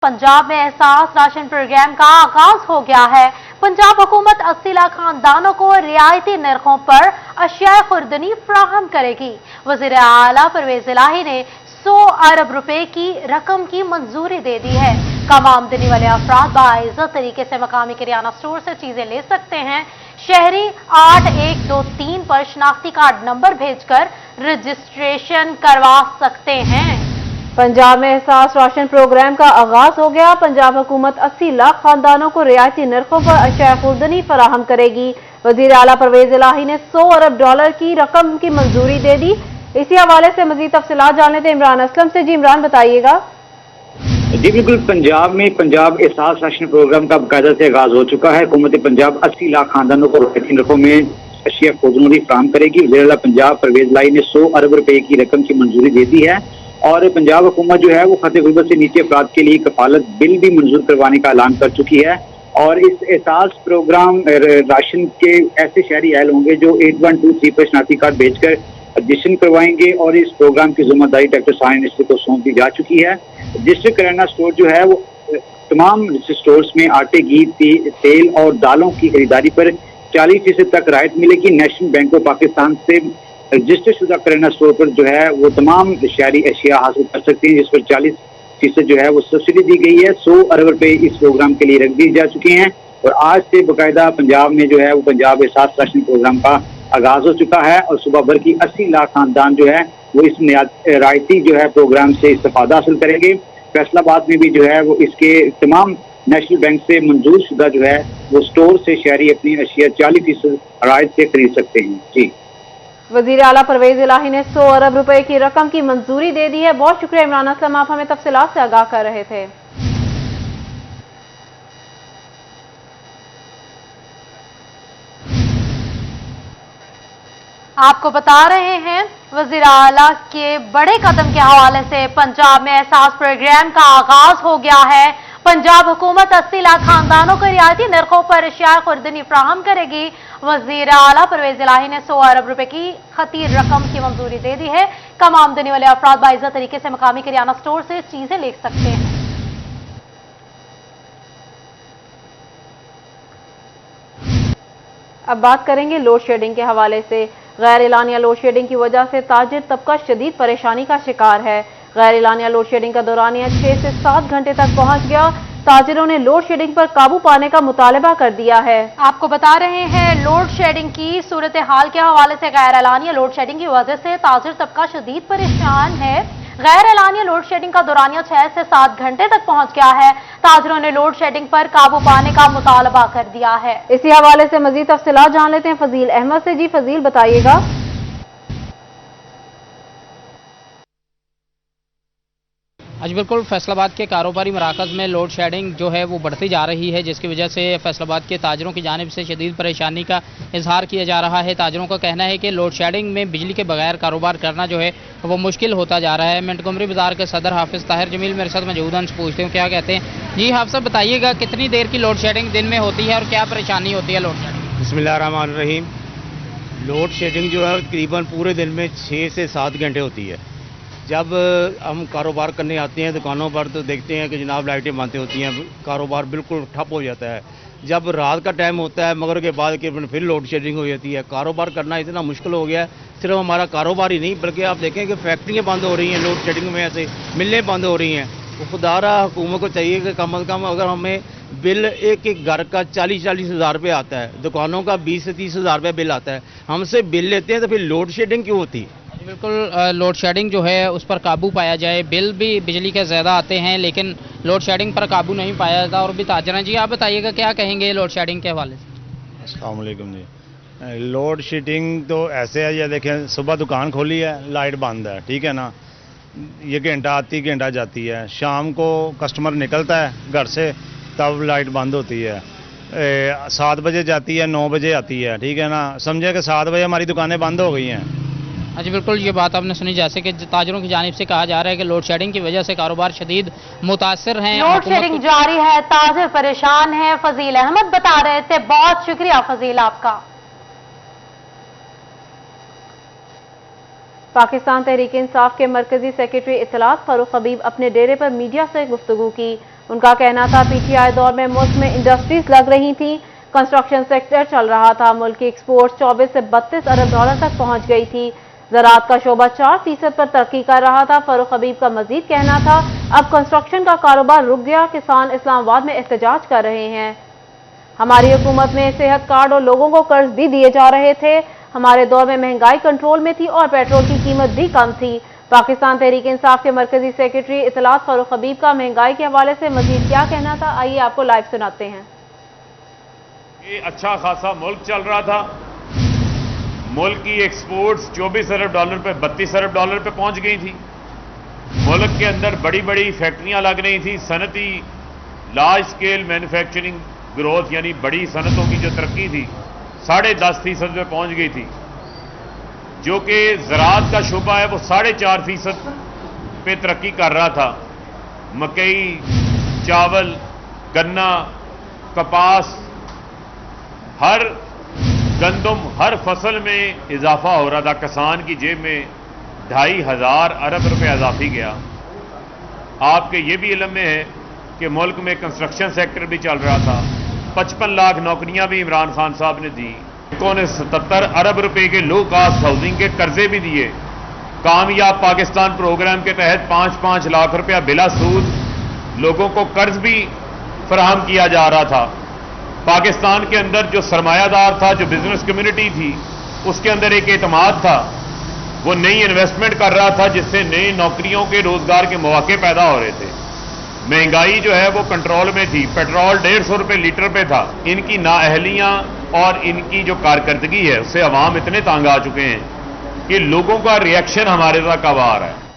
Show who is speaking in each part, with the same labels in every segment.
Speaker 1: पंजाब में एहसास ration programme का आगाज हो गया है। पंजाब हुकूमत 80 लाख खानदानों को रियायती निर्खों पर अशिया खुर्दनी फराहम करेगी। वज़ीर आला परवेज इलाही ने 100 अरब रुपए की रकम की मंजूरी दे दी है। कम आमदनी वाले अफराद बाइज्जत तरीके से मकामी किराना स्टोर से चीजें ले सकते हैं। शहरी 8123 पर शनाख्ती कार्ड नंबर भेजकर रजिस्ट्रेशन करवा सकते हैं।
Speaker 2: पंजाब में एहसास राशन प्रोग्राम का आगाज हो गया। पंजाब हुकूमत 80 लाख खानदानों को रियायती नरखों पर अशिया खुर्दनी फराहम करेगी। वज़ीर आला परवेज इलाही ने 100 अरब डॉलर की रकम की मंजूरी दे दी। इसी हवाले से मजीद तफसीलात जान लेते हैं इमरान असलम से। जी इमरान, बताइएगा।
Speaker 3: जी बिल्कुल, पंजाब में पंजाब एहसास राशन प्रोग्राम का बाकायदा से आगाज हो चुका है। हुकूमत पंजाब 80 लाख खानदानों को रियायती नरखों में अशिया खुर्दनी फराहम करेगी। वज़ीर आला पंजाब परवेज इलाही ने 100 अरब रुपए की रकम की मंजूरी दे दी है और पंजाब हुकूमत जो है वो खत गुर्बत से नीचे अफराद के लिए कफालत बिल भी मंजूर करवाने का ऐलान कर चुकी है। और इस एहसास प्रोग्राम राशन के ऐसे शहरी अहल होंगे जो 8123 पर शनाख्ती कार्ड भेजकर रजिस्ट्रेशन करवाएंगे और इस प्रोग्राम की जिम्मेदारी डॉक्टर सानी मिनिस्टर को सौंप दी जा चुकी है। डिस्ट्रिक्ट किराना स्टोर जो है वो तमाम स्टोर्स में आटे, घी, तेल और दालों की खरीदारी पर 40% तक राहत मिलेगी। नेशनल बैंक ऑफ पाकिस्तान से रजिस्टर शुदा किराना स्टोर पर जो है वो तमाम शहरी अशिया हासिल कर सकते हैं, जिस पर 40% जो है वो सब्सिडी दी गई है। 100 अरब रुपए इस प्रोग्राम के लिए रख दी जा चुके हैं और आज से बाकायदा पंजाब में जो है वो पंजाब एहसास राशन प्रोग्राम का आगाज हो चुका है और सुबह भर की 80 लाख खानदान जो है वो इस रायती जो है प्रोग्राम से इस्तेफादा हासिल करेंगे। फैसलाबाद में भी जो है वो इसके तमाम नेशनल बैंक से मंजूर शुदा जो है वो स्टोर से शहरी अपनी अशिया 40% रायत से खरीद सकते हैं। जी,
Speaker 2: वज़ीर आला परवेज इलाही ने 100 अरब रुपए की रकम की मंजूरी दे दी है। बहुत शुक्रिया इमरान असलम, आप हमें तफसीलात से आगाह कर रहे थे।
Speaker 1: आपको बता रहे हैं वज़ीर आला के बड़े कदम के हवाले से पंजाब में एहसास प्रोग्राम का आगाज हो गया है। पंजाब हुकूमत 80 लाख खानदानों को रियायती नरखों पर अशिया खुर्दनी फराहम करेगी। वज़ीर आला परवेज इलाही ने 100 अरब रुपए की खतीर रकम की मंजूरी दे दी है। कम आमदनी वाले अफराद बाइज्जत तरीके से मकामी किराना स्टोर से चीजें ले सकते हैं।
Speaker 2: अब बात करेंगे लोड शेडिंग के हवाले से। गैर एलानिया लोड शेडिंग की वजह से ताजिर तबका शदीद परेशानी का शिकार है। गैर एलानिया लोड शेडिंग का दौरानिया 6 से 7 घंटे तक पहुंच गया। ताजिरों ने लोड शेडिंग पर काबू पाने का मुतालबा कर दिया है।
Speaker 1: आपको बता रहे हैं लोड शेडिंग की सूरत हाल के हवाले से। गैर एलानिया लोड शेडिंग की वजह से ताजिर तबका शदीद परेशान है। गैर एलानिया लोड शेडिंग का दौरानिया 6 से 7 घंटे तक पहुंच गया है। ताजिरों ने लोड शेडिंग पर काबू पाने का मुतालबा कर दिया है।
Speaker 2: इसी हवाले से मजीद तफसीलात जान लेते हैं फजील अहमद से। जी फजील, बताइएगा।
Speaker 4: आज बिल्कुल फैसलाबाद के कारोबारी मराकज़ में लोड शेडिंग जो है वो बढ़ती जा रही है, जिसकी वजह से फैसलाबाद के ताजरों की जानिब से शदीद परेशानी का इजहार किया जा रहा है। ताजरों का कहना है कि लोड शेडिंग में बिजली के बगैर कारोबार करना जो है वो मुश्किल होता जा रहा है। मोंटगोमरी बाजार के सदर हाफिज़ ताहिर जमील मेरे साथ मौजूद हैं, पूछते हैं क्या कहते हैं। जी हाफिज़ साहब, बताइएगा कितनी देर की लोड शेडिंग दिन में होती है और क्या परेशानी होती है लोड शेडिंग?
Speaker 5: बिस्मिल्लाहिर्रहमानिर्रहीम। लोड शेडिंग जो है तकरीबन पूरे दिन में 6 से 7 घंटे होती है। जब हम कारोबार करने आते हैं दुकानों पर तो देखते हैं कि जनाब लाइटें बंद होती हैं, कारोबार बिल्कुल ठप हो जाता है। जब रात का टाइम होता है मगर के बाद के फिर लोड शेडिंग हो जाती है। कारोबार करना इतना मुश्किल हो गया है। सिर्फ हमारा कारोबार ही नहीं बल्कि आप देखें कि फैक्ट्रियाँ बंद हो रही हैं लोड शेडिंग में, ऐसे मिलें बंद हो रही हैं। तो खुदारा हुकूमत को चाहिए कि कम अज़ कम अगर हमें बिल एक घर का 40-40 हज़ार रुपये आता है, दुकानों का 20 से 30 हज़ार रुपये बिल आता है, हमसे बिल लेते हैं तो फिर लोड शेडिंग क्यों होती है?
Speaker 4: बिल्कुल, लोड शेडिंग जो है उस पर काबू पाया जाए। बिल भी बिजली के ज़्यादा आते हैं लेकिन लोड शेडिंग पर काबू नहीं पाया जाता। और भी ताजर हैं। जी आप बताइएगा क्या कहेंगे लोड शेडिंग के हवाले से?
Speaker 5: अस्सलाम वालेकुम जी। लोड शेडिंग तो ऐसे है, ये देखें सुबह दुकान खोली है लाइट बंद है, ठीक है ना, ये घंटा आती घंटा जाती है। शाम को कस्टमर निकलता है घर से तब लाइट बंद होती है। 7 बजे जाती है, 9 बजे आती है, ठीक है ना। समझे कि 7 बजे हमारी दुकानें बंद हो गई हैं।
Speaker 4: जी बिल्कुल, ये बात आपने सुनी जैसे कि ताजरों की जानिब से कहा जा रहा है कि लोड शेडिंग की वजह से कारोबार शदीद मुतासिर हैं।
Speaker 1: लोड शेडिंग जारी है, ताजिर परेशान है। फजील अहमद बता रहे थे। बहुत शुक्रिया फजील आपका।
Speaker 2: पाकिस्तान तहरीक इंसाफ के मरकजी सेक्रेटरी इत्तलात फारूक हबीब अपने डेरे पर मीडिया से गुफ्तगू की। उनका कहना था पीटीआई दौर में मुल्क में इंडस्ट्रीज लग रही थी, कंस्ट्रक्शन सेक्टर चल रहा था, मुल्क की एक्सपोर्ट 24 से 32 अरब डॉलर तक पहुंच गई थी, ज़राअत का शोबा 4% पर तरक्की कर रहा था। फारूक हबीब का मजीद कहना था अब कंस्ट्रक्शन का कारोबार रुक गया, किसान इस्लामाबाद में एहतजाज कर रहे हैं। हमारी हुकूमत में सेहत कार्ड और लोगों को कर्ज भी दिए जा रहे थे, हमारे दौर में महंगाई कंट्रोल में थी और पेट्रोल की कीमत भी कम थी। पाकिस्तान तहरीक इंसाफ के मरकजी सेक्रेटरी इतलात फारूक हबीब का महंगाई के हवाले से मजीद क्या कहना था, आइए आपको लाइव सुनाते हैं।
Speaker 6: ये अच्छा खासा मुल्क चल रहा था, मुल्क की एक्सपोर्ट्स 24 अरब डॉलर पे 32 अरब डॉलर पे पहुंच गई थी, मुल्क के अंदर बड़ी बड़ी फैक्ट्रियां लग रही थी, सनती लार्ज स्केल मैन्युफैक्चरिंग ग्रोथ यानी बड़ी सनतों की जो तरक्की थी 10.5% पे पहुंच गई थी, जो कि ज़राअत का शोबा है वो 4.5% पे तरक्की कर रहा था। मकई, चावल, गन्ना, कपास, हर गंदम, हर फसल में इजाफा हो रहा था। किसान की जेब में 2,500 अरब रुपए इजाफी गया। आपके ये भी इल्म में है कि मुल्क में कंस्ट्रक्शन सेक्टर भी चल रहा था, 55 लाख नौकरियां भी इमरान खान साहब ने दी, बैंकों ने 77 अरब रुपए के लो कास्ट हाउसिंग के कर्जे भी दिए। कामयाब पाकिस्तान प्रोग्राम के तहत 5-5 लाख रुपया बिला सूद लोगों को कर्ज भी फराहम किया जा रहा था। पाकिस्तान के अंदर जो सरमायादार था, जो बिजनेस कम्युनिटी थी, उसके अंदर एक एतमाद था, वो नई इन्वेस्टमेंट कर रहा था जिससे नई नौकरियों के रोजगार के मौके पैदा हो रहे थे। महंगाई जो है वो कंट्रोल में थी, पेट्रोल 150 रुपए लीटर पे था। इनकी नाअहलियां और इनकी जो कारकर्दगी है उससे अवाम इतने तंग आ चुके हैं कि लोगों का रिएक्शन हमारे तक अब आ रहा है।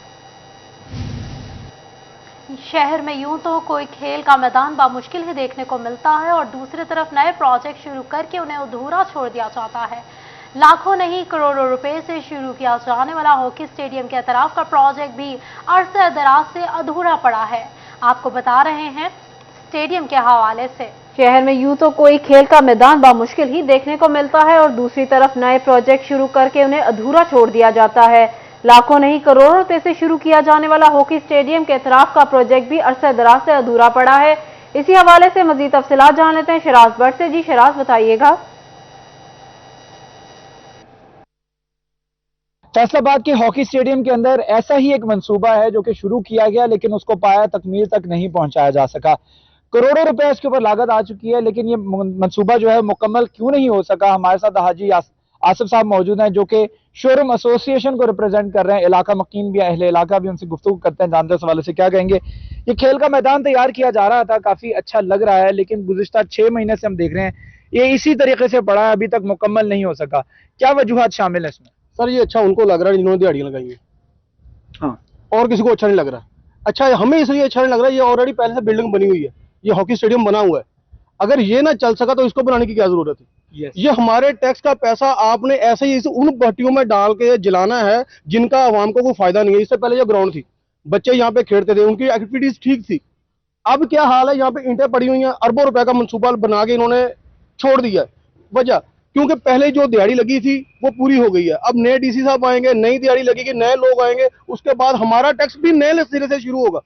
Speaker 1: शहर में यूं तो कोई खेल का मैदान बामुश्किल ही देखने को मिलता है और दूसरी तरफ नए प्रोजेक्ट शुरू करके उन्हें अधूरा छोड़ दिया जाता है। लाखों नहीं करोड़ों रुपए से शुरू किया जाने वाला हॉकी स्टेडियम के अतराफ का प्रोजेक्ट भी अरसे दराज से अधूरा पड़ा है। आपको बता रहे हैं स्टेडियम के हवाले से।
Speaker 2: शहर में यूं तो कोई खेल का मैदान बामुश्किल ही देखने को मिलता है और दूसरी तरफ नए प्रोजेक्ट शुरू करके उन्हें अधूरा छोड़ दिया जाता है। लाखों नहीं करोड़ों रुपए से शुरू किया जाने वाला हॉकी स्टेडियम के अतराफ का प्रोजेक्ट भी अरसे दराज से अधूरा पड़ा है। इसी हवाले से मजीद तफसीलात जान लेते हैं शराज भट्ट से। जी शराज, बताइएगा।
Speaker 7: फैसलाबाद के हॉकी स्टेडियम के अंदर ऐसा ही एक मंसूबा है जो कि शुरू किया गया लेकिन उसको पाया तकमील तक नहीं पहुंचाया जा सका। करोड़ों रुपए इसके ऊपर लागत आ चुकी है लेकिन ये मंसूबा जो है मुकम्मल क्यों नहीं हो सका। हमारे साथ हाजी आसिफ साहब मौजूद हैं जो कि शोरूम एसोसिएशन को रिप्रेजेंट कर रहे हैं, इलाका मकीन भी, अहले इलाका भी, उनसे गुफ्तगू करते हैं, जानते हैं इस हवाले से क्या कहेंगे। ये खेल का मैदान तैयार किया जा रहा था, काफी अच्छा लग रहा है लेकिन गुज़िश्ता 6 महीने से हम देख रहे हैं ये इसी तरीके से पड़ा है, अभी तक मुकम्मल नहीं हो सका। क्या वजूहात शामिल है इसमें?
Speaker 8: सर ये अच्छा उनको लग रहा है जिन्होंने दिहाड़ियां लगाई है,
Speaker 7: हाँ,
Speaker 8: और किसी को अच्छा नहीं लग रहा। अच्छा हमें इसलिए अच्छा नहीं लग रहा, ये ऑलरेडी पहले से बिल्डिंग बनी हुई है, ये हॉकी स्टेडियम बना हुआ है, अगर ये ना चल सका तो इसको बनाने की क्या जरूरत है। ये हमारे टैक्स का पैसा आपने ऐसे ही उन भट्टियों में डाल के जलाना है जिनका आवाम को कोई फायदा नहीं है। इससे पहले जो ग्राउंड थी, बच्चे यहाँ पे खेलते थे, उनकी एक्टिविटीज ठीक थी। अब क्या हाल है, यहाँ पे ईंटें पड़ी हुई हैं, अरबों रुपए का मंसूबा बना के इन्होंने छोड़ दिया। वजह क्योंकि पहले जो दिहाड़ी लगी थी वो पूरी हो गई है, अब नए डीसी साहब आएंगे, नई दिहाड़ी लगेगी, नए लोग आएंगे, उसके बाद हमारा टैक्स भी नए सिरे से शुरू होगा।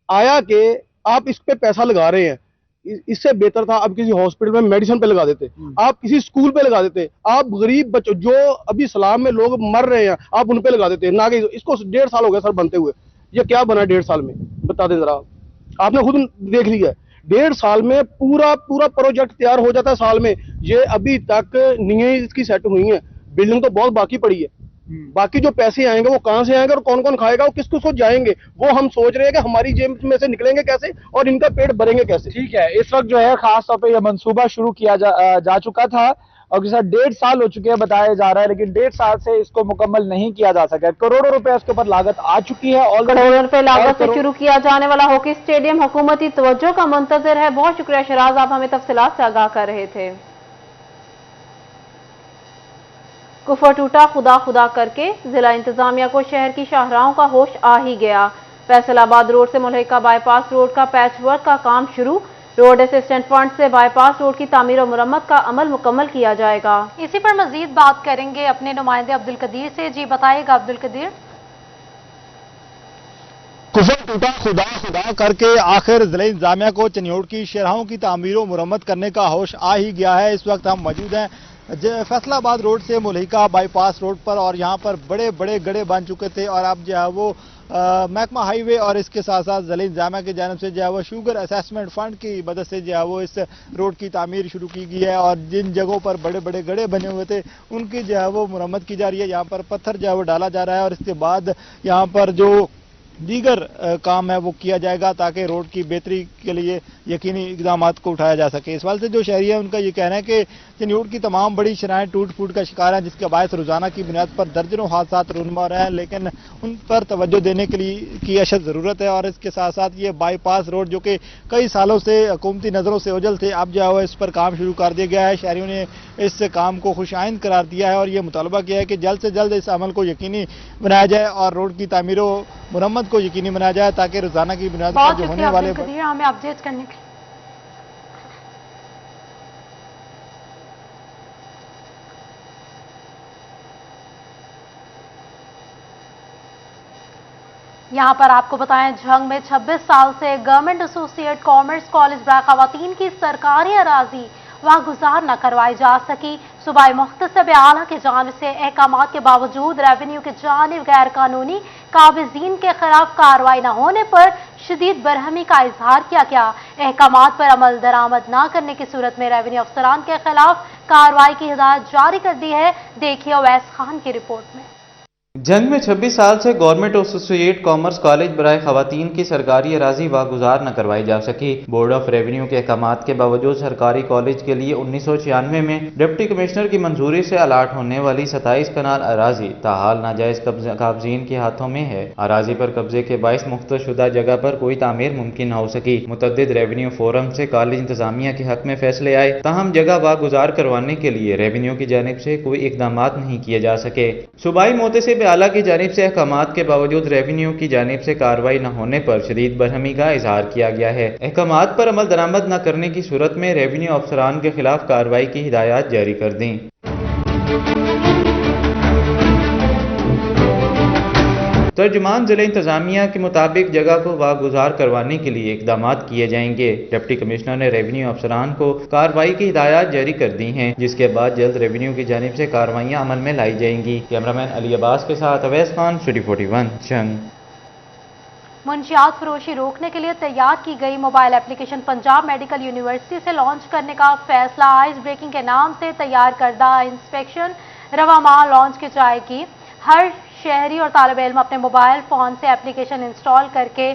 Speaker 8: आया कि आप इस पे पैसा लगा रहे हैं, इससे बेहतर था आप किसी हॉस्पिटल में मेडिसिन पे लगा देते, आप किसी स्कूल पे लगा देते, आप गरीब बच्चों जो अभी सलाम में लोग मर रहे हैं आप उन पे लगा देते ना कि इसको 1.5 साल हो गया सर बनते हुए। ये क्या बना 1.5 साल में, बता दें जरा, आपने खुद देख लिया। 1.5 साल में पूरा प्रोजेक्ट तैयार हो जाता है साल में। ये अभी तक नींवें इसकी सेट हुई है, बिल्डिंग तो बहुत बाकी पड़ी है। बाकी जो पैसे आएंगे वो कहां से आएंगे और कौन कौन खाएगा, वो किस किसको जाएंगे, वो हम सोच रहे हैं कि हमारी जेब में से निकलेंगे कैसे और इनका पेट भरेंगे कैसे।
Speaker 7: ठीक है, इस वक्त जो है खास तौर पे यह मंसूबा शुरू किया जा चुका था और जैसा 1.5 साल हो चुके हैं बताया जा रहा है लेकिन 1.5 साल से इसको मुकम्मल नहीं किया जा सका। करोड़ों रुपए इसके ऊपर लागत आ चुकी है और
Speaker 2: करोड़ों रुपए लागत से शुरू किया जाने वाला हॉकी स्टेडियम हुकूमती तवज्जो का मुंतजर है। बहुत शुक्रिया शराज, आप हमें तफसीलात से आगाह कर रहे थे। कुफर टूटा खुदा खुदा करके जिला इंतजामिया को शहर की शाहराहों का होश आ ही गया। फैसलाबाद रोड से मुल्हिका बाईपास रोड का पैच वर्क का काम शुरू, रोड असिस्टेंट फंड से बाईपास रोड की तामीर और मुरम्मत का अमल मुकम्मल किया जाएगा।
Speaker 1: इसी पर मजीद बात करेंगे अपने नुमाइंदे अब्दुल कदीर से। जी बताइएगा अब्दुल कदीर।
Speaker 9: کفر ٹوٹا خدا خدا کر کے آخر ضلع انتظامیہ کو چنیوٹ کی شاہراہوں کی تعمیر و مرمت کرنے کا ہوش آ ہی گیا ہے۔ اس وقت ہم موجود ہیں فیصل آباد روڈ سے ملحقہ بائی پاس روڈ پر، اور یہاں پر بڑے بڑے گڑھے بن چکے تھے، اور اب جو ہے وہ محکمہ ہائی وے اور اس کے ساتھ ساتھ ضلع انتظامیہ کی جانب سے جو ہے وہ شوگر اسیسمنٹ فنڈ کی مدد سے جو ہے وہ اس روڈ کی تعمیر شروع کی گئی ہے، اور جن جگہوں پر بڑے بڑے گڑھے بنے ہوئے تھے ان کی جو ہے وہ مرمت کی جا رہی ہے۔ یہاں پر پتھر جو ہے وہ ڈالا جا رہا ہے، اور اس کے بعد یہاں پر جو دیگر کام ہے وہ کیا جائے گا تاکہ روڈ کی بہتری کے لیے یقینی اقدامات کو اٹھایا جا سکے۔ اس حوالے سے جو شہری ہے ان کا یہ کہنا ہے کہ چنیوٹ کی تمام بڑی شرائیں ٹوٹ پھوٹ کا شکار ہیں، جس کے باعث روزانہ کی بنیاد پر درجنوں حادثات رونما ہو رہے ہیں، لیکن ان پر توجہ دینے کے لیے کی اشد ضرورت ہے۔ اور اس کے ساتھ ساتھ یہ بائی پاس روڈ جو کہ کئی سالوں سے حکومتی نظروں سے اوجھل تھے، اب جو ہے اس پر کام شروع کر دیا گیا ہے۔ شہریوں نے اس کام کو خوش آئند قرار دیا ہے اور یہ مطالبہ کیا ہے کہ جلد سے جلد اس عمل کو یقینی بنایا جائے اور روڈ کی تعمیر و مرمت کو یقینی بنایا جائے تاکہ روزانہ کی بنیاد پر جو ہونے والے
Speaker 1: ہمیں اپڈیٹ کرنے کے لیے یہاں پر آپ کو بتائیں جھنگ میں 26 سال سے گورنمنٹ ایسوسیٹ کامرس کالج برائے خواتین کی سرکاری اراضی واگزار نہ کروائی جا سکی۔ صوبائی مختصر اعلیٰ کی جانب سے احکامات کے باوجود ریونیو کی جانب غیر قانونی قابضین کے خلاف کارروائی نہ ہونے پر شدید برہمی کا اظہار کیا گیا۔ احکامات پر عمل درآمد نہ کرنے کی صورت میں ریونیو افسران کے خلاف کارروائی کی ہدایت جاری کر دی ہے۔ دیکھیے اویس خان کی رپورٹ میں۔
Speaker 10: جھنگ میں 26 سال سے گورنمنٹ ایسوسیٹ کامرس کالج برائے خواتین کی سرکاری اراضی واگزار نہ کروائی جا سکی۔ بورڈ آف ریونیو کے احکامات کے باوجود سرکاری کالج کے لیے 1996 میں ڈپٹی کمشنر کی منظوری سے الاٹ ہونے والی 27 کنال اراضی تاحال ناجائز قابضین کے ہاتھوں میں ہے۔ اراضی پر قبضے کے باعث مختص شدہ جگہ پر کوئی تعمیر ممکن نہ ہو سکی۔ متعدد ریونیو فورم سے کالج انتظامیہ کے حق میں فیصلے آئے، تاہم جگہ واگزار کروانے کے لیے ریونیو کی جانب سے کوئی اقدامات نہیں کیے جا سکے۔ صوبائی محتسب اعلیٰ کی جانب سے احکامات کے باوجود ریونیو کی جانب سے کارروائی نہ ہونے پر شدید برہمی کا اظہار کیا گیا ہے۔ احکامات پر عمل درآمد نہ کرنے کی صورت میں ریونیو افسران کے خلاف کارروائی کی ہدایات جاری کر دیں۔ ترجمان ضلع انتظامیہ کے مطابق جگہ کو واگزار کروانے کے لیے اقدامات کیے جائیں گے۔ ڈپٹی کمشنر نے ریونیو افسران کو کارروائی کی ہدایات جاری کر دی ہیں، جس کے بعد جلد ریونیو کی جانب سے کارروائیاں عمل میں لائی جائیں گی۔ کیمرامین علی عباس کے ساتھ اویس خان، سٹی 41 جھنگ۔
Speaker 1: منشیات فروشی روکنے کے لیے تیار کی گئی mobile application Punjab medical university سے لانچ کرنے کا فیصلہ۔ آئس بریکنگ کے نام سے تیار کردہ انسپیکشن رواں ماہ لانچ کی جائے گی۔ ہر شہری اور طالب علم اپنے موبائل فون سے اپلیکیشن انسٹال کر کے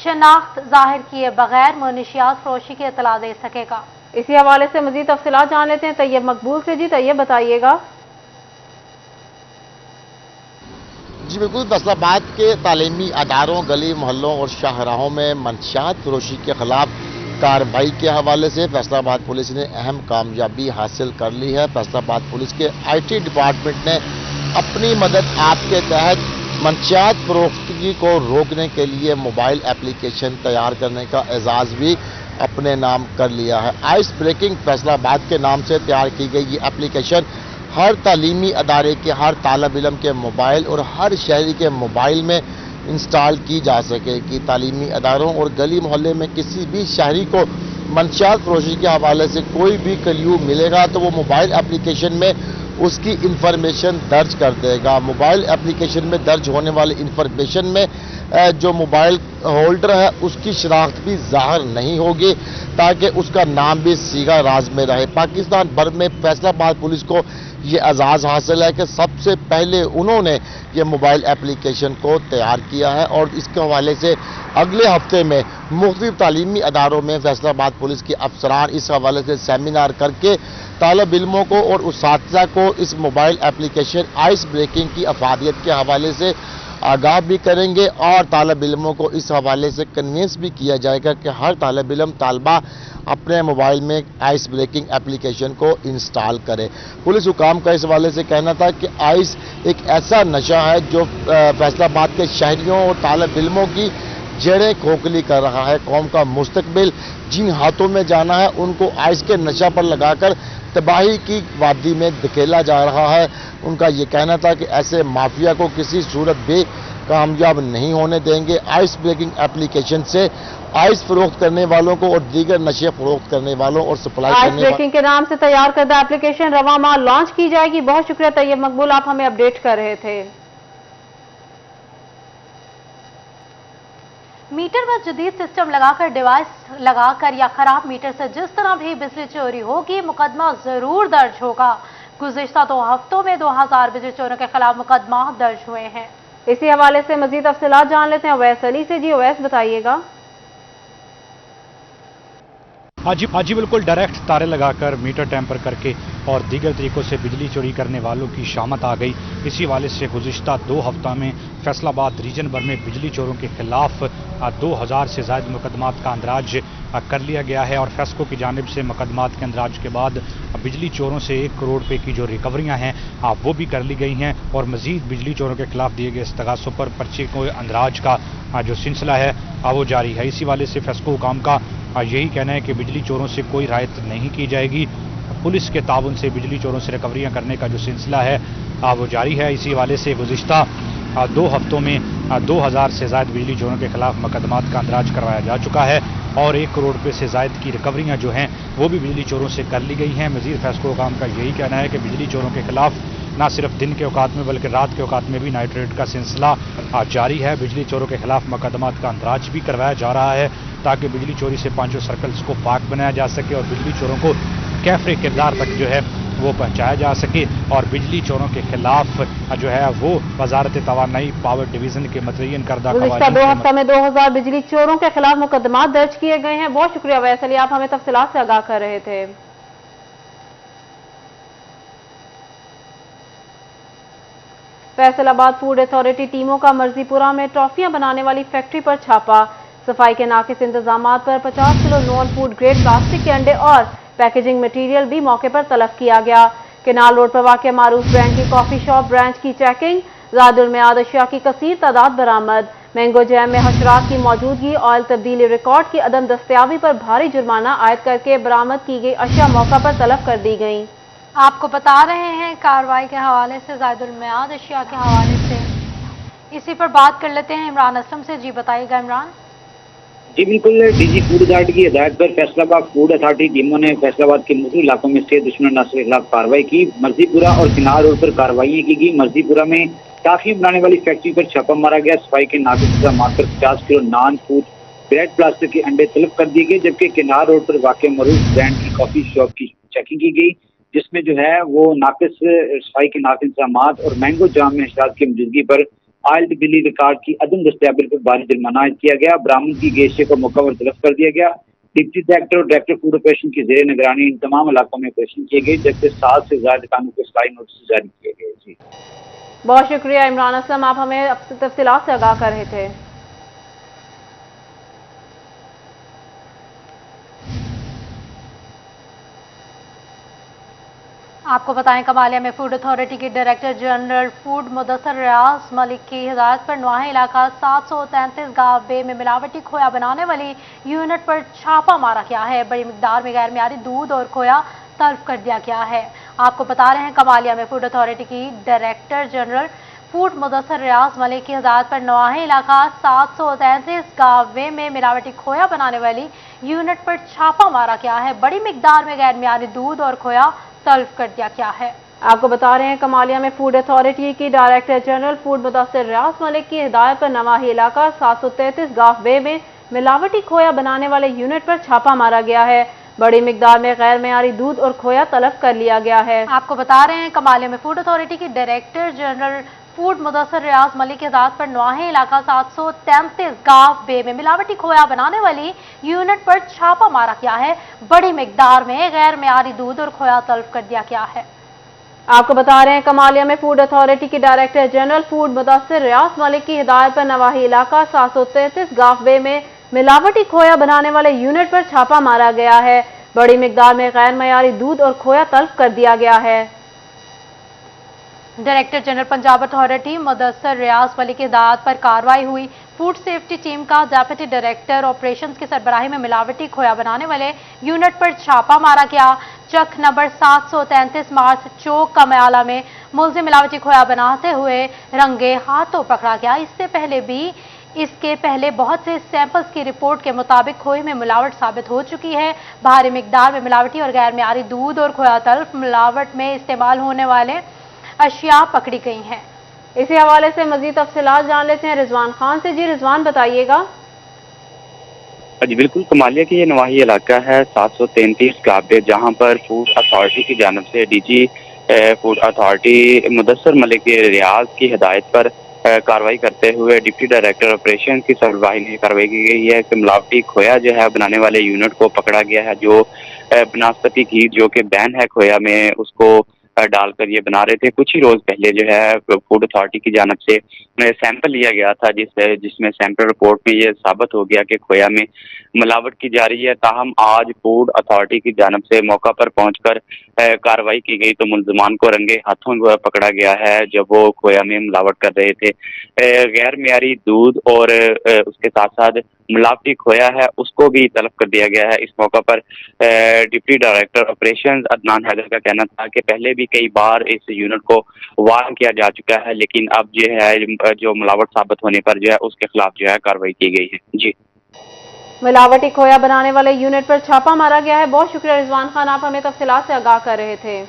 Speaker 1: شناخت ظاہر کیے بغیر منشیات فروشی کی اطلاع دے سکے گا۔
Speaker 2: اسی حوالے سے مزید تفصیلات جان لیتے ہیں طیب مقبول سے۔ جی طیب بتائیے گا۔
Speaker 11: جی بالکل، فیصل آباد کے تعلیمی اداروں، گلی محلوں اور شاہراہوں میں منشیات فروشی کے خلاف کارروائی کے حوالے سے فیصل آباد پولیس نے اہم کامیابی حاصل کر لی ہے۔ فیصل آباد پولیس کے آئی ٹی ڈپارٹمنٹ نے اپنی مدد آپ کے تحت منشیات فروختگی کو روکنے کے لیے موبائل اپلیکیشن تیار کرنے کا اعزاز بھی اپنے نام کر لیا ہے۔ آئس بریکنگ فیصل آباد کے نام سے تیار کی گئی یہ اپلیکیشن ہر تعلیمی ادارے کے ہر طالب علم کے موبائل اور ہر شہری کے موبائل میں انسٹال کی جا سکے گی۔ تعلیمی اداروں اور گلی محلے میں کسی بھی شہری کو منشیات فروشی کے حوالے سے کوئی بھی کلیو ملے گا تو وہ موبائل اپلیکیشن میں اس کی انفارمیشن درج کر دے گا۔ موبائل اپلیکیشن میں درج ہونے والی انفارمیشن میں جو موبائل ہولڈر ہے اس کی شناخت بھی ظاہر نہیں ہوگی تاکہ اس کا نام بھی سیگا راز میں رہے۔ پاکستان بھر میں فیصل آباد پولیس کو یہ اعزاز حاصل ہے کہ سب سے پہلے انہوں نے یہ موبائل اپلیکیشن کو تیار کیا ہے، اور اس کے حوالے سے اگلے ہفتے میں مختلف تعلیمی اداروں میں فیصل آباد پولیس کے افسران اس حوالے سے سیمینار کر کے طالب علموں کو اور اساتذہ کو اس موبائل اپلیکیشن آئس بریکنگ کی افادیت کے حوالے سے آگاہ بھی کریں گے، اور طالب علموں کو اس حوالے سے کنوینس بھی کیا جائے گا کہ ہر طالب علم طالبہ اپنے موبائل میں آئس بریکنگ اپلیکیشن کو انسٹال کرے۔ پولیس حکام کا اس حوالے سے کہنا تھا کہ آئس ایک ایسا نشہ ہے جو فیصل آباد کے شہریوں اور طالب علموں کی जड़ें खोखली कर रहा है। कौम का मुस्तकबिल जिन हाथों में जाना है उनको आइस के नशा पर लगाकर तबाही की वादी में धकेला जा रहा है। उनका ये कहना था कि ऐसे माफिया को किसी सूरत भी कामयाब नहीं होने देंगे। आइस ब्रेकिंग एप्लीकेशन से आइस फरोख्त करने वालों को और दीगर नशे फरोख्त करने वालों और सप्लाई
Speaker 2: आइस
Speaker 11: करने
Speaker 2: ब्रेकिंग के नाम से तैयार करदा एप्लीकेशन रवां माह लॉन्च की जाएगी। बहुत शुक्रिया तैयब मकबूल, आप हमें अपडेट कर रहे थे।
Speaker 1: मीटर में जदीद सिस्टम लगाकर डिवाइस लगाकर या खराब मीटर से जिस तरह भी बिजली चोरी होगी मुकदमा जरूर दर्ज होगा। गुज़िश्ता 2 हफ्तों में 2000 बिजली चोरों के खिलाफ मुकदमा दर्ज हुए हैं।
Speaker 2: इसी हवाले से मजीद तफसीलात जान लेते हैं अवैस अली से। जी अवैस, बताइएगा।
Speaker 9: हाँ जी बिल्कुल, डायरेक्ट तारे लगाकर मीटर टैंपर करके और दीगर तरीकों से बिजली चोरी करने वालों की शामत आ गई। इसी वाले से गुज़िश्ता 2 हफ्ता में फैसलाबाद रीजन भर में बिजली चोरों के खिलाफ 2000 से ज़ायद मुकदमात का अंदराज कर लिया गया है और फेस्को की जानिब से मुकदमात के अंदराज के बाद बिजली चोरों से 1 करोड़ रुपए की जो रिकवरियाँ हैं वो भी कर ली गई हैं और मज़ीद बिजली चोरों के खिलाफ दिए गए इस्तगासों पर पर्चे को अंदराज का जो सिलसिला है वो जारी है। इसी वाले से फेस्को हुकाम का यही कहना है कि बिजली चोरों से कोई रियायत नहीं की जाएगी। पुलिस के ताउन से बिजली चोरों से रिकवरियाँ करने का जो सिलसिला है वो जारी है। इसी वाले से गुज़िश्ता 2 हफ्तों में 2000 से ज़ायद बिजली चोरों के खिलाफ मुकदमात का अंदराज करवाया जा चुका है और 1 करोड़ रुपये से ज़ायद की रिकवरियाँ जो हैं वो भी बिजली चोरों से कर ली गई हैं। मज़ीद फैसलो हुकाम का यही कहना है कि बिजली चोरों के खिलाफ न सिर्फ दिन के औकात में बल्कि रात के औकात में भी नाइट रेड का सिलसिला जारी है। बिजली चोरों के खिलाफ मुकदमात का अंदराज भी करवाया जा रहा है ताकि बिजली चोरी से 5 सर्कल्स को पाक बनाया जा सके और बिजली चोरों को कैफरे किरदार तक जो है वो पहुंचाया जा सके और बिजली चोरों के खिलाफ जो है वो वजारत तवानाई पावर डिवीजन के मुतय्यन करदा
Speaker 2: गुज़िश्ता 2 हफ्ता में 2000 बिजली चोरों के खिलाफ मुकदमात दर्ज किए गए हैं। बहुत शुक्रिया अवैस अली, आप हमें तफसीलात से आगाह कर रहे थे। फैसलाबाद फूड अथॉरिटी टीमों का मर्जीपुरा में टॉफियां बनाने वाली फैक्ट्री पर छापा। सफाई के नाकिस इंतजामात पर 50 kilo non food grade plastic के अंडे और पैकेजिंग मटीरियल भी मौके पर तलब किया गया। केनाल रोड पर वाक़ मारूफ ब्रांड की कॉफी शॉप ब्रांच की चेकिंग, ज़ायदुल मियाद अशिया की कसीर तादाद बरामद। मैंगो जैम में हशरात की मौजूदगी, ऑयल तब्दीली रिकॉर्ड की अदम दस्तयाबी पर भारी जुर्माना आयद करके बरामद की गई अशिया मौका पर तलब कर दी गई।
Speaker 1: आपको बता रहे हैं कार्रवाई के हवाले से, ज़ायदुल मियाद अशिया के हवाले से। इसी पर बात कर लेते हैं इमरान असलम से। जी बताइएगा इमरान।
Speaker 3: जी बिल्कुल, डीजी फूड अथॉरिटी की हिदायत पर फैसलाबाद फूड अथॉरिटी टीमों ने फैसलाबाद के मुख्तलिफ इलाकों में से दुश्मन नस्ल के खिलाफ कार्रवाई की। मर्जीपुरा और किनार रोड पर कार्रवाई की गई। मर्जीपुरा में टाफी बनाने वाली फैक्ट्री पर छापा मारा गया। सफाई के नाकिस इंतजामात पर 50 kilo non food grade plastic के अंडे तलब कर दिए गए, जबकि किनार रोड पर वाक़ मरूफ ब्रांड की कॉफी शॉप की चेकिंग की गई, जिसमें जो है वो नाकिस सफाई के नाकिस इंतजामात और मैंगो जाम में हशरात की मौजूदगी पर ऑयल बिजली रिकॉर्ड की अदम दस्तयाबी पर भारी जुर्माना आयद किया गया। बरामद की गई अशिया को मौका पर तलब कर दिया गया। डिप्टी डायरेक्टर और डायरेक्टर फूड ऑपरेशन की जेर निगरानी इन तमाम इलाकों में ऑपरेशन किए गए, जबकि 7 से ज्यादा दुकानों को स्लाई नोटिस जारी किए गए। जी
Speaker 2: बहुत शुक्रिया इमरान असलम, आप हमें तफसीलात से आगाह कर रहे थे।
Speaker 1: आपको बताएं कमालिया में फूड अथॉरिटी के director general food Mudassar Riaz Malik की हिदायत पर नवाही इलाका 733 गाँव बे में मिलावटी खोया बनाने वाली यूनिट पर छापा मारा गया है। बड़ी मिकदार में गैर मियारी दूध और खोया तलब कर दिया गया है। आपको बता रहे हैं कमालिया में फूड अथॉरिटी की director general food Mudassar Riaz Malik की हिदायत पर नवाही इलाका 733 गाँव में मिलावटी खोया बनाने वाली यूनिट पर छापा मारा गया है। बड़ी मिकदार में गैर मियारी दूध और खोया तलब कर दिया गया है।
Speaker 2: आपको बता रहे हैं कमालिया में फूड अथॉरिटी की डायरेक्टर जनरल फूड मुदस्सिर रियाज मलिक की हिदायत पर नवाही इलाका 733 गाँव वे में मिलावटी खोया बनाने वाले यूनिट पर छापा मारा गया है। बड़ी मिकदार में गैर मेयारी दूध और खोया तलब कर लिया गया है।
Speaker 1: आपको बता रहे हैं कमालिया में फूड अथॉरिटी की डायरेक्टर जनरल फूड मुदस्सिर रियाज मलिक की हिदायत पर नवाही इलाका 733 गाँव बे में मिलावटी खोया बनाने वाली यूनिट पर छापा मारा गया है। बड़ी मिकदार में गैर मेयारी दूध और खोया तलब कर दिया गया है।
Speaker 2: आपको बता रहे हैं कमालिया में फूड अथॉरिटी की डायरेक्टर जनरल फूड मुदस्सिर रियाज मलिक की हिदायत पर नवाही इलाका 733 गाँव बे में मिलावटी खोया बनाने वाले यूनिट पर छापा मारा गया है। बड़ी मिकदार में गैर मेयारी दूध और खोया तलब कर दिया गया है।
Speaker 1: Director general Punjab authority Mudassar Riaz Malik की हिदायत पर कार्रवाई हुई। फूड सेफ्टी टीम का डेप्यूटी डायरेक्टर ऑपरेशंस की सरबराही में मिलावटी खोया बनाने वाले यूनिट पर छापा मारा गया। चक नंबर 733 मार्च चौक कमयाला में मुलजिम मिलावटी खोया बनाते हुए रंगे हाथों पकड़ा गया। इसके पहले बहुत से सैंपल्स की रिपोर्ट के मुताबिक खोए में मिलावट साबित हो चुकी है। भारी मिकदार में मिलावटी और गैर मियारी दूध और खोया तल्फ मिलावट में इस्तेमाल होने वाले अशिया पकड़ी गई हैं।
Speaker 2: इसी हवाले से मजीद तफसीलात जान लेते हैं रिजवान खान से। जी रिजवान, बताइएगा।
Speaker 12: जी बिल्कुल, कमालिया की ये नवाही इलाका है 733 काबे, जहां पर फूड अथॉरिटी की जानिब से DG food authority Mudassar Malik Riaz की हिदायत पर कार्रवाई करते हुए डिप्टी डायरेक्टर ऑपरेशन की सरबराही में कार्रवाई की गई है कि मिलावटी खोया जो है बनाने वाले यूनिट को पकड़ा गया है, जो बनास्पति घी जो कि बैन है खोया में, उसको डालकर ये बना रहे थे। कुछ ही रोज पहले जो है फूड अथॉरिटी की जानिब से सैंपल लिया गया था, जिसमें सैंपल रिपोर्ट में ये साबित हो गया कि खोया में मिलावट की जा रही है। ताहम आज फूड अथॉरिटी की जानिब से मौका पर पहुंचकर कार्रवाई की गई तो मुलजमान को रंगे हाथों पकड़ा गया है जब वो खोया में मिलावट कर रहे थे। गैर मियारी दूध और उसके साथ साथ मिलावटी खोया है उसको भी तलब कर दिया गया है। इस मौका पर deputy director operations Adnan Haider का कहना था कि पहले भी कई बार इस यूनिट को वार्न किया जा चुका है, लेकिन अब जो है जो मिलावट साबित होने पर जो है उसके खिलाफ जो है कार्रवाई की गई है। जी,
Speaker 2: मिलावटी खोया बनाने वाले यूनिट पर छापा मारा गया है। बहुत शुक्रिया रिजवान खान, आप हमें तफसीलात से आगाह कर रहे थे।